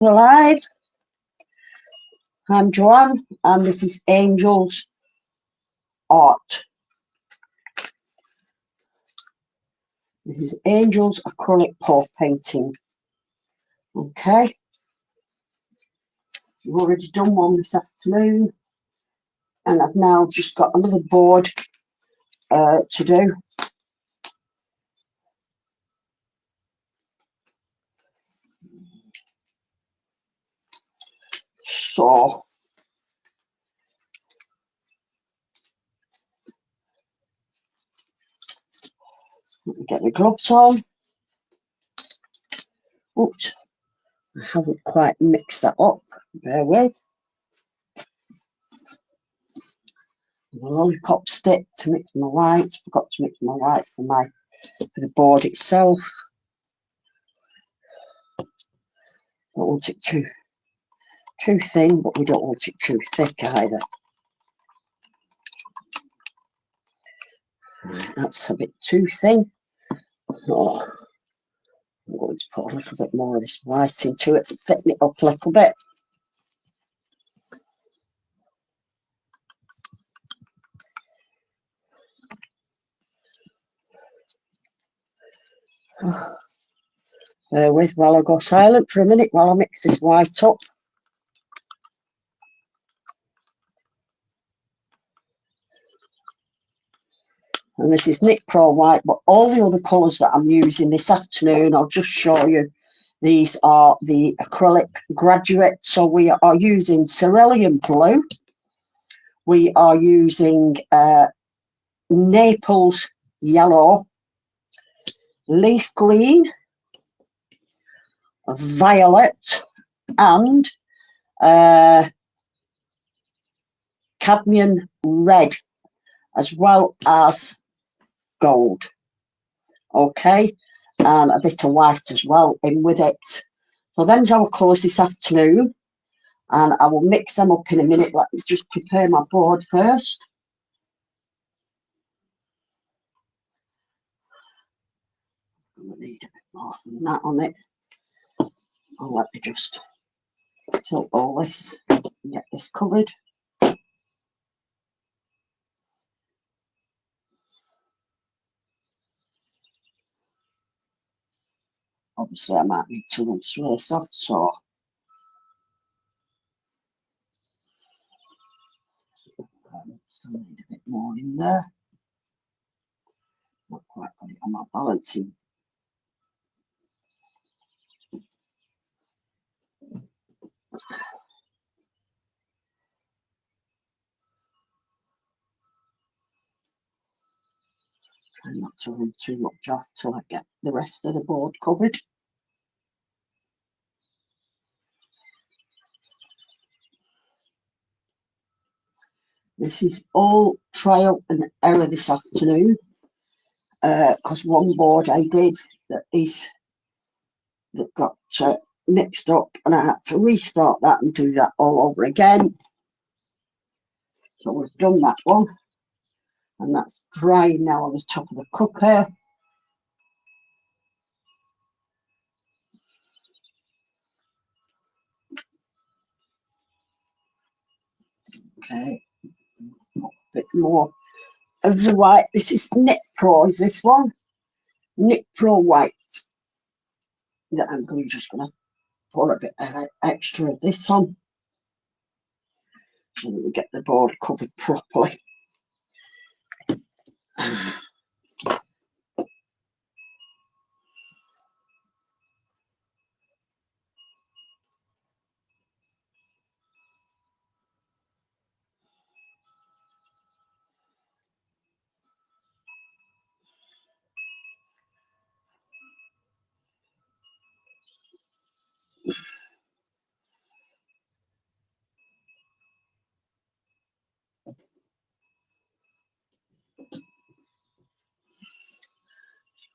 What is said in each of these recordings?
We're live. I'm Joanne, and this is Angel's Art. This is Angel's acrylic pour painting. Okay. We've already done one this afternoon, and I've now just got another board to do. So, let me get the gloves on. Oops, I haven't quite mixed that up. Bear with. The lollipop stick to mix my white. Forgot to mix my white for the board itself. Don't want it too thin, but we don't want it too thick either. Right, that's a bit too thin. Oh, I'm going to put a little bit more of this white into it and thicken it up a little bit. Bear with while I go silent for a minute while I mix this white up. And this is Nick Pro White, but all the other colours that I'm using this afternoon, I'll just show you. These are the acrylic graduate. So we are using cerulean blue. We are using Naples yellow, leaf green, violet, and cadmium red, as well as gold. Okay, and a bit of white as well in with it. So them's our colours this afternoon, and I will mix them up in a minute. Let me just prepare my board first. I'm going to need a bit more than that on it. Oh, let me just tilt all this and get this covered. Obviously, I might need to rinse this off, so still need a bit more in there. Not quite got it on my balancing. Try not to run too much off till I get the rest of the board covered. This is all trial and error this afternoon, because one board I did that got mixed up, and I had to restart that and do that all over again. So we've done that one, and that's drying now on the top of the cooker. Okay, a bit more of the white. This is Knit Pro, is this one? Knit Pro White. That I'm just going to pour a bit extra of this on, so that we get the board covered properly.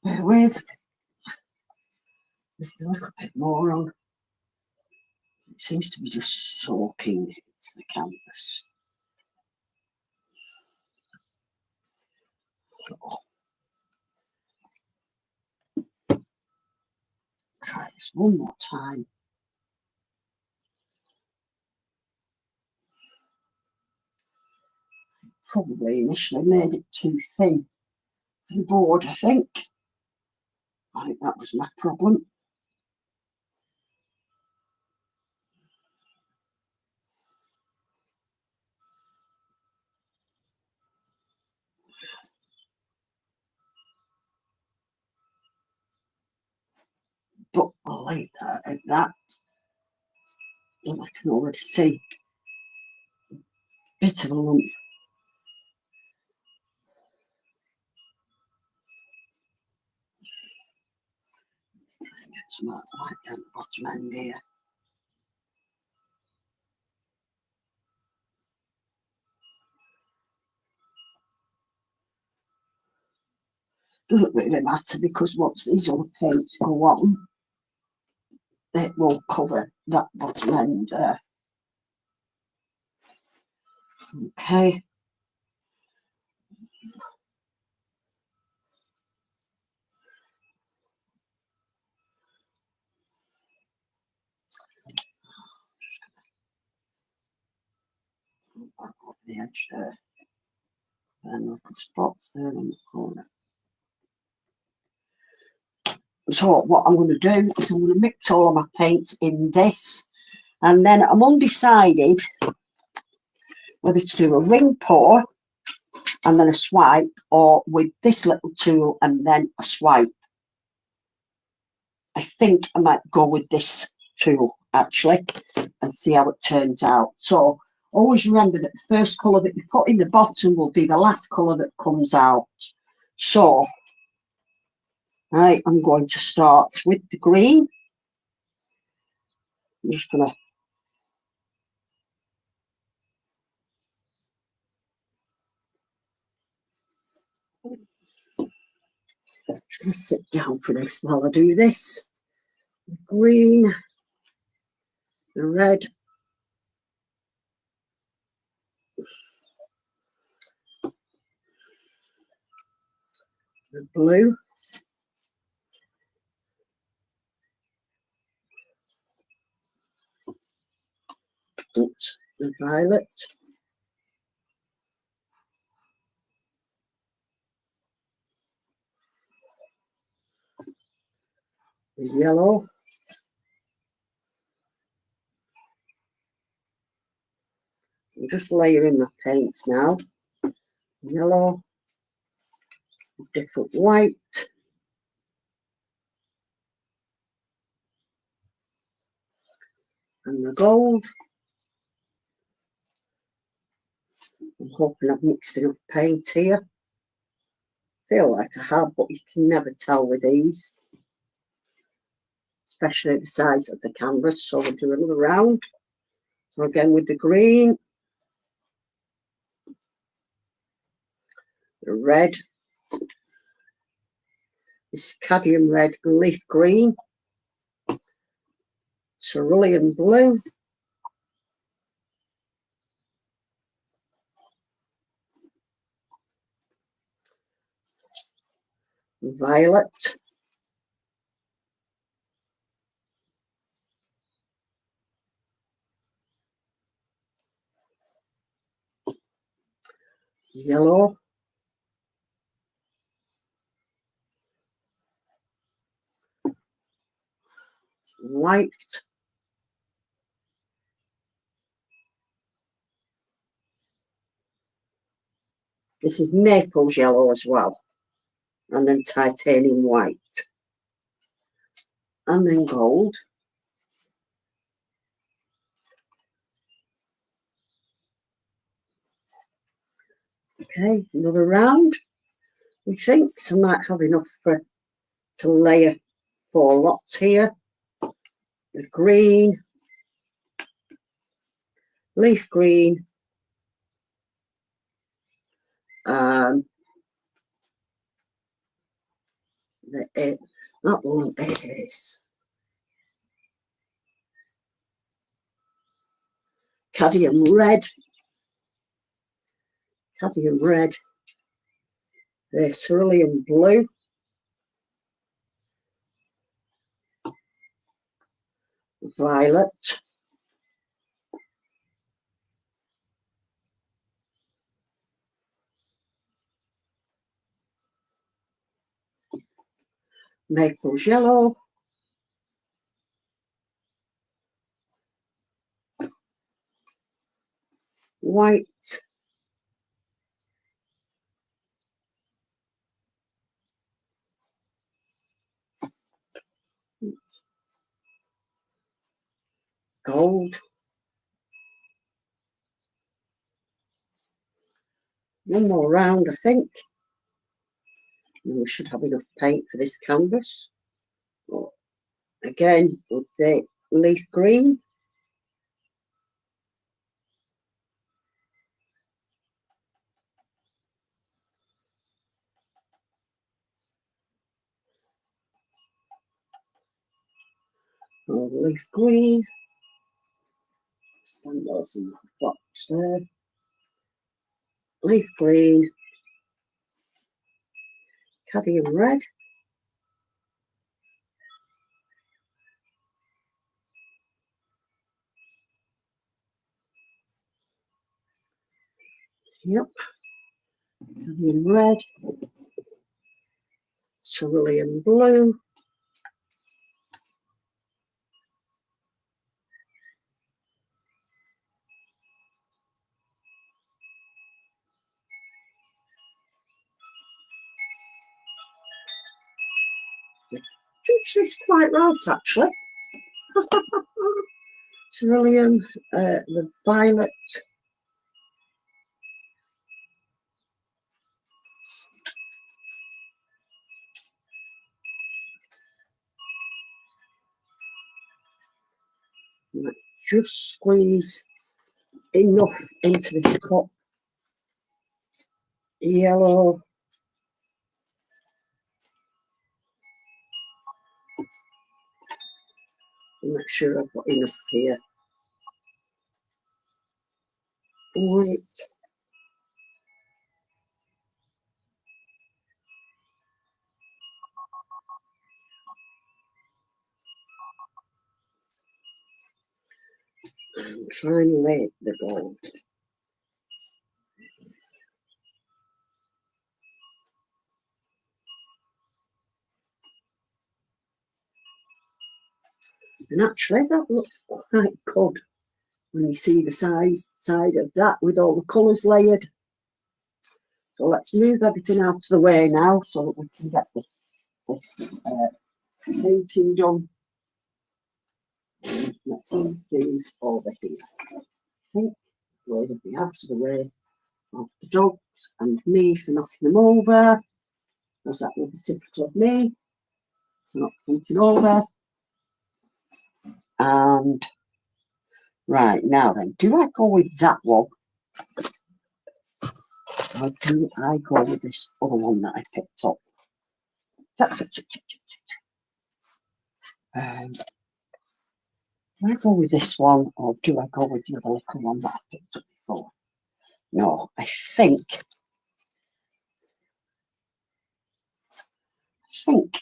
Bear with. There's a little bit more on. It seems to be just soaking into the canvas. Oh. Try this one more time. Probably initially made it too thin for the board, I think. I think that was my problem. But I'll leave that at that. And I can already see a bit of a lump. Get some of that right down the bottom end here. Doesn't really matter because once these other paints go on, it will cover that bottom end there. Okay. Back up the edge there. And little spots there on the corner. So what I'm going to do is I'm going to mix all of my paints in this, and then I'm undecided whether to do a ring pour and then a swipe, or with this little tool and then a swipe. I think I might go with this tool actually and see how it turns out. So always remember that the first colour that you put in the bottom will be the last colour that comes out. So I am going to start with the green. I'm just going to sit down for this while I do this. The green, the red, the blue, oops, the violet, the yellow, I'm just layering my paints now. Yellow, different white, and the gold. I'm hoping I've mixed enough paint here. Feel like I have, but you can never tell with these, especially the size of the canvas. So we'll do another round. So again with the green, the red, this cadmium red and leaf green, cerulean blue, violet, yellow, white, this is Naples yellow as well, and then titanium white, and then gold, okay, another round. We think so, I might have enough to layer 4 lots here. The green, leaf green, not the one it is, cadmium red, the cerulean blue, violet, Maple's yellow, white, gold. One more round, I think. And we should have enough paint for this canvas. But again, with the leaf green. Leaf green. Stand those in the box there. Leaf green. Cadmium red. Yep. Cadmium red. Cerulean blue. Judge this quite right, actually. Cerulean, the violet. Just squeeze enough into this cup. Yellow. Make sure I've got enough here. White. And finally, the gold. And actually, that looks quite good when you see the side of that with all the colours layered. So let's move everything out of the way now so that we can get this painting done. Let's move these over here. I think we'll be out of the way of the dogs and me for knocking them over, because that will be typical of me, not something over. And right, now then, do I go with that one, or do I go with this other one that I picked up? Do I go with this one, or do I go with the other little one that I picked up before? No, I think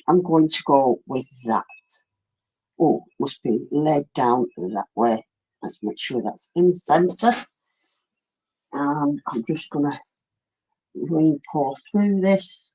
I'm going to go with that. Oh, must be laid down that way. Let's make sure that's in the centre. And I'm just going to pour through this.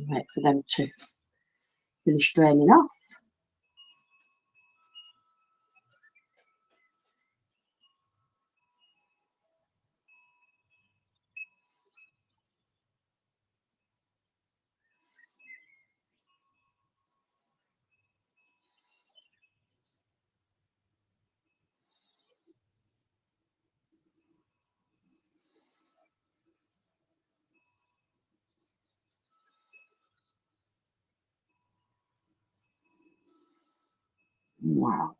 Wait for them to finish draining off. Wow.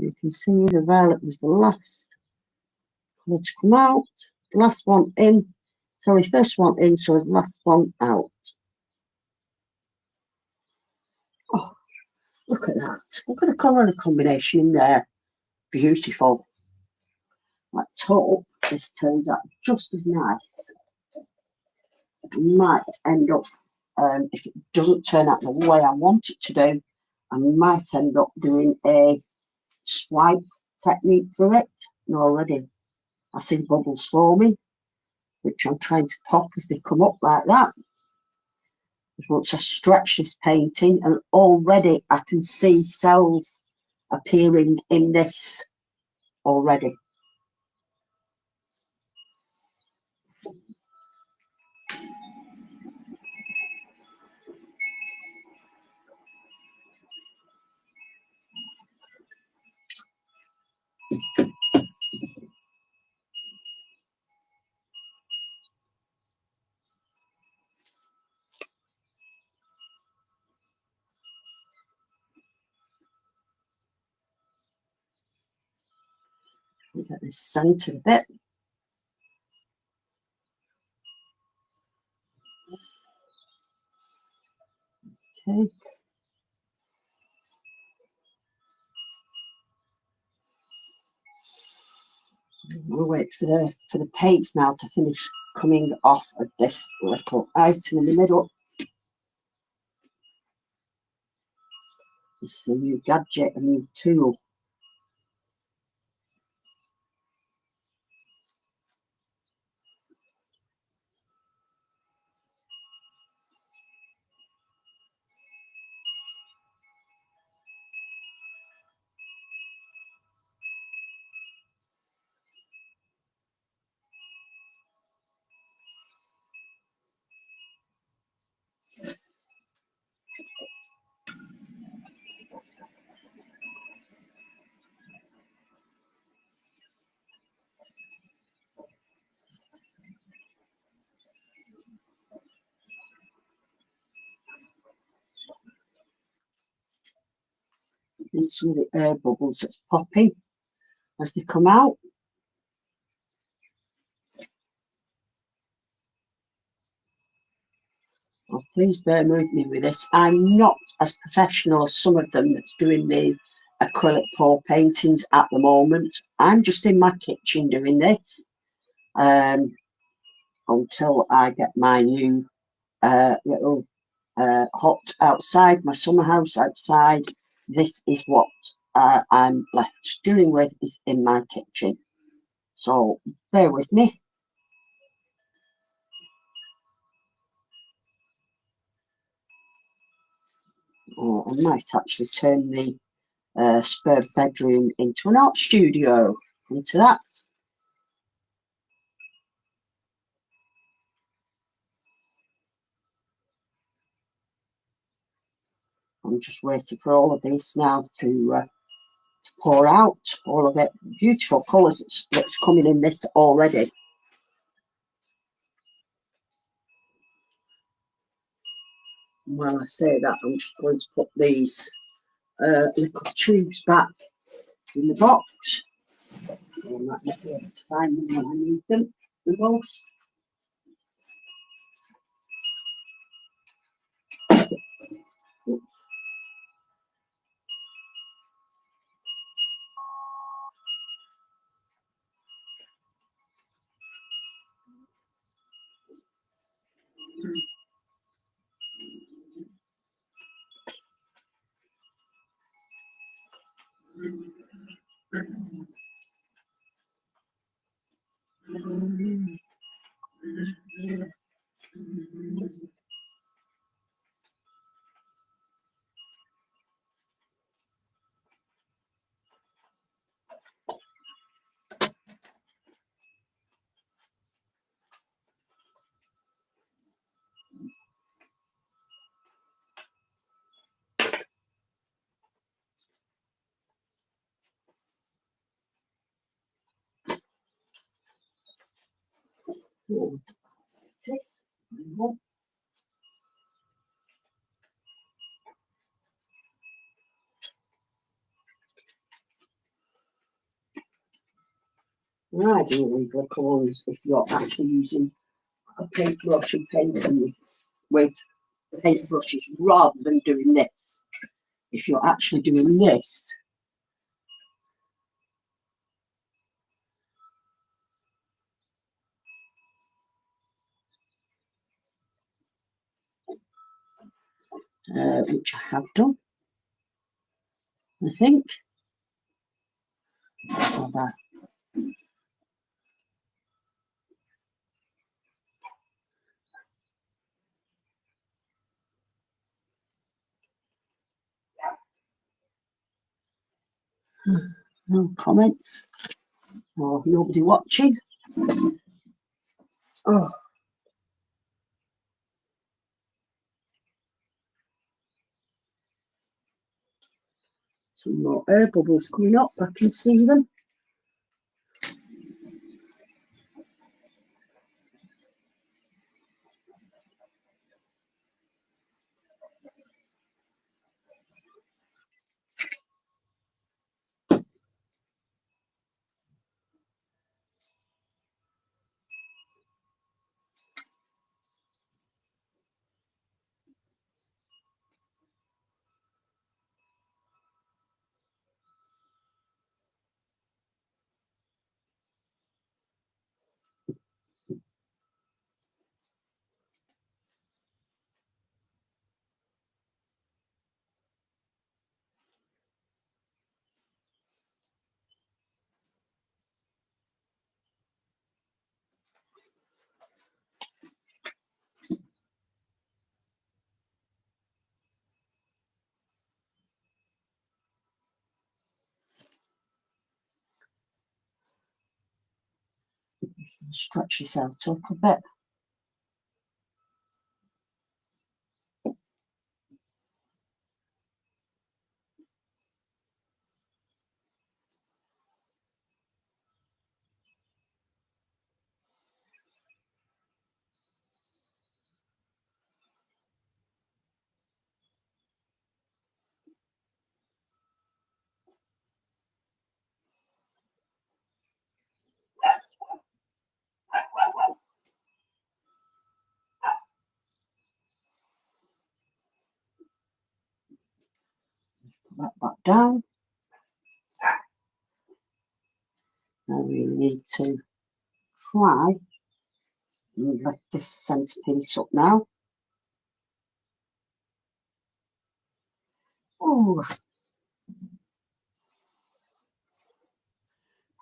You can see the violet was the last colour to come out. The last one in. Sorry, first one in, so the last one out. Oh, look at that. Look at the colour combination in there. Beautiful. Let's hope this turns out just as nice. It might end up, if it doesn't turn out the way I want it to do, I might end up doing a swipe technique for it. And already I see bubbles forming, which I'm trying to pop as they come up like that. Once I stretch this painting, and already I can see cells appearing in this already. Get this centered a bit. Okay. We'll wait for the paints now to finish coming off of this little item in the middle. This is a new gadget, a new tool. These are the air bubbles that's popping as they come out. Oh, please bear with me with this. I'm not as professional as some of them that's doing the acrylic pour paintings at the moment. I'm just in my kitchen doing this until I get my new little hut outside, my summer house outside. This is what I'm left doing with, is in my kitchen. So bear with me. Oh, I might actually turn the spare bedroom into an art studio. Into that. I'm just waiting for all of this now to pour out. All of it. Beautiful colours that's coming in this already. While I say that, I'm just going to put these little tubes back in the box. I might not be able to find them when I need them the most. This. I do leave the colours if you're actually using a paintbrush and painting with paintbrushes rather than doing this. If you're actually doing this, which I have done, I think. So there. No comments or nobody watching. Oh, some more air bubbles coming up. I can see them. Stretch this out a little bit. Put that back down. Now we need to try and lift this centerpiece up now. Oh,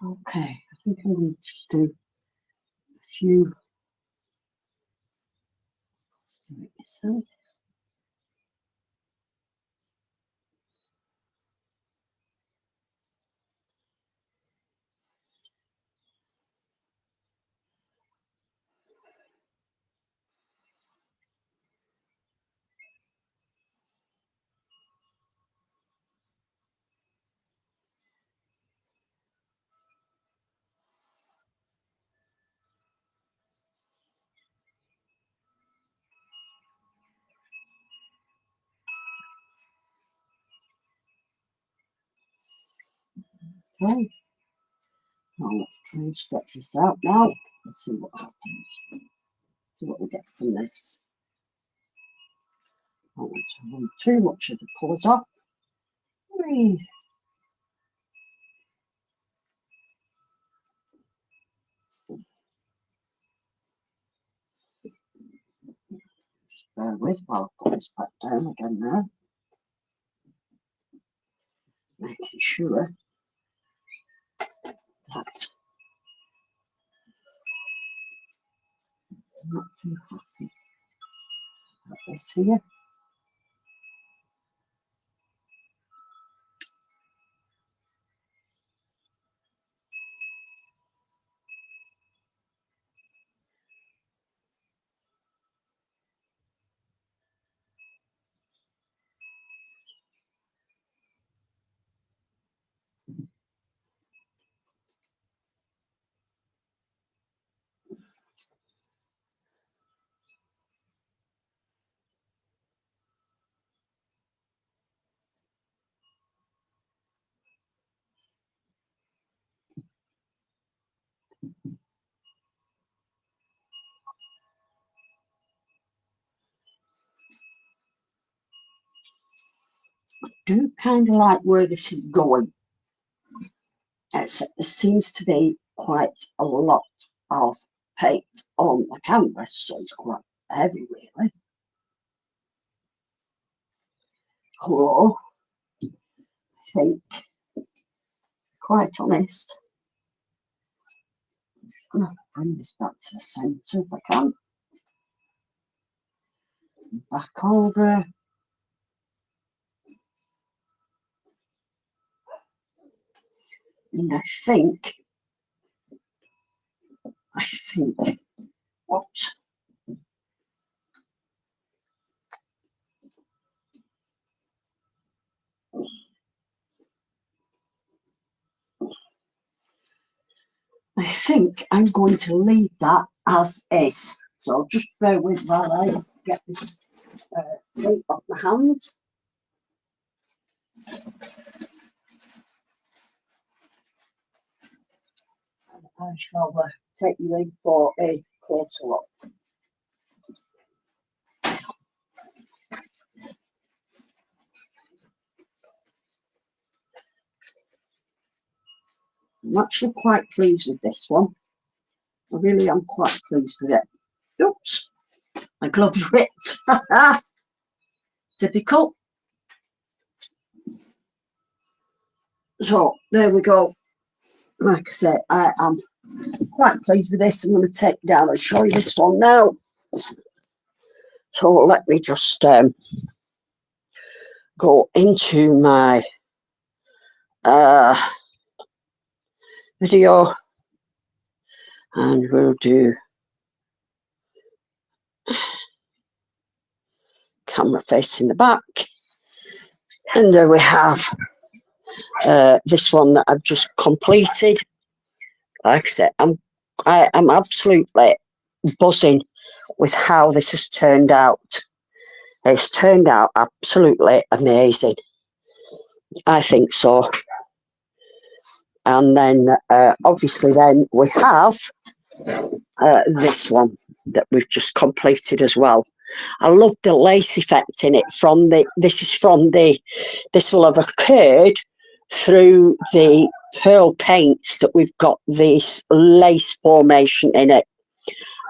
okay. I think I'm going to just do a few. So, okay. Now let's try and stretch this out now. Let's see what happens. See what we get from this. I don't want to run too much of the colours off. Whee. Just bear with while I put this back down again now. Making sure that I'm not too happy about this here. do kind of like where this is going. There seems to be quite a lot of paint on the canvas, so it's quite heavy really. Oh, I think, quite honest, I'm just going to bring this back to the centre if I can. Back over. And I think, what? I think I'm going to leave that as is. So just bear with while I get this paint off my hands. I shall take you in for a closer look. I'm actually quite pleased with this one. I really am quite pleased with it. Oops, my gloves ripped. Typical. So there we go. Like I said, I am quite pleased with this. I'm going to take it down and show you this one now. So let me just go into my video, and we'll do camera facing the back. And there we have this one that I've just completed. Like I said, I am absolutely buzzing with how this has turned out. It's turned out absolutely amazing. I think so. And then obviously then we have this one that we've just completed as well. I love the lace effect in it from the, this will have occurred through the pearl paints that we've got this lace formation in it.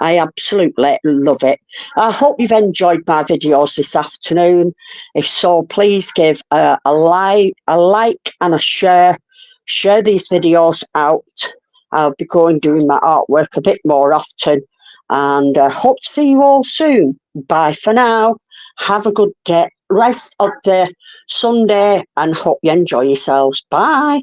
I absolutely love it. I hope you've enjoyed my videos this afternoon. If so, please give a like and a share. Share these videos out. I'll be going doing my artwork a bit more often, and hope to see you all soon. Bye for now. Have a good day, rest of the Sunday, and hope you enjoy yourselves. Bye.